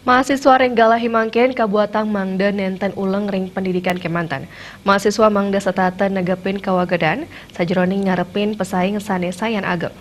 Mahasiswa Renggalahi Mangken Kabuatang Mangda nenten uleng ring pendidikan Kemanten. Mahasiswa Mangda Setata negepin kawagadan, sajroning ngarepin pesaing sanesayan ageng.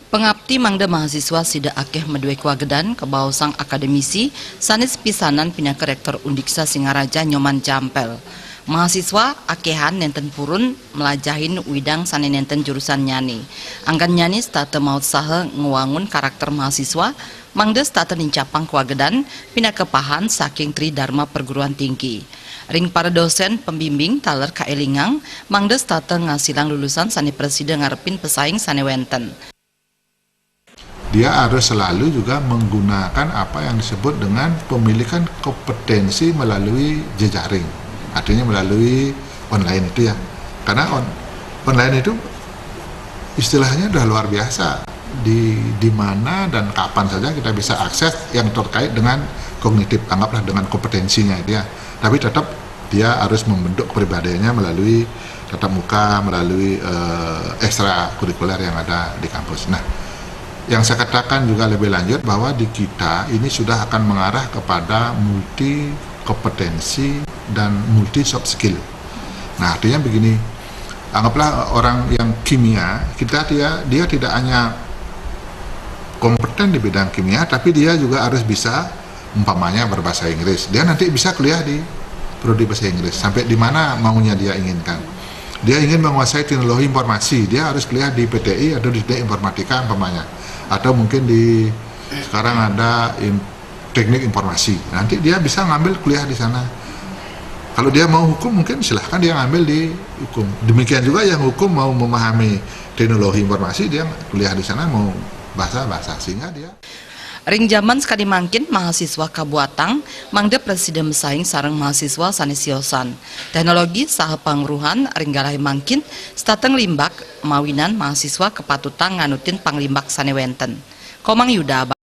Pengabdi mangda mahasiswa sida akeh medue kawagedan kebausang akademisi sanes pisanan pinaka rektor Undiksa Singaraja Nyoman Jampel. Mahasiswa akehan nenten purun melajahin widang sane nenten jurusan nyani. Anggan nyani stata maut saha nguwangun karakter mahasiswa, mangda stata nincapang kawagedan pinaka pahan saking Tri Dharma Perguruan Tinggi. Ring para dosen pembimbing taler kaelingang, mangda stata ngasilang lulusan sane presiden ngarepin pesaing sane wenten. Dia harus selalu juga menggunakan apa yang disebut dengan pemilikan kompetensi melalui jejaring, artinya melalui online itu ya, karena online itu istilahnya udah luar biasa, di mana dan kapan saja kita bisa akses yang terkait dengan kognitif, anggaplah dengan kompetensinya itu ya, tapi tetap dia harus membentuk kepribadiannya melalui tatap muka, melalui ekstrakurikuler yang ada di kampus. Nah, yang saya katakan juga lebih lanjut bahwa di kita ini sudah akan mengarah kepada multi kompetensi dan multi soft skill. Nah, artinya begini, anggaplah orang yang kimia, dia tidak hanya kompeten di bidang kimia, tapi dia juga harus bisa umpamanya berbahasa Inggris. Dia nanti bisa kuliah di prodi bahasa Inggris sampai di mana maunya dia inginkan. Dia ingin menguasai teknologi informasi, dia harus kuliah di PTI atau di teknik informatika umpamanya. Atau mungkin di sekarang ada teknik informasi, nanti dia bisa ngambil kuliah di sana. Kalau dia mau hukum mungkin silahkan dia ngambil di hukum. Demikian juga yang hukum mau memahami teknologi informasi, dia kuliah di sana, mau bahasa sehingga dia. Ring zaman sekali mangkin mahasiswa Kabuatang mangda presiden mesaing sareng mahasiswa sanesiosan teknologi saha pangruhan Renggalahi mangkin stateng limbak mawinan mahasiswa kepatutan nganutin panglimbak sanewenten Komang Yuda.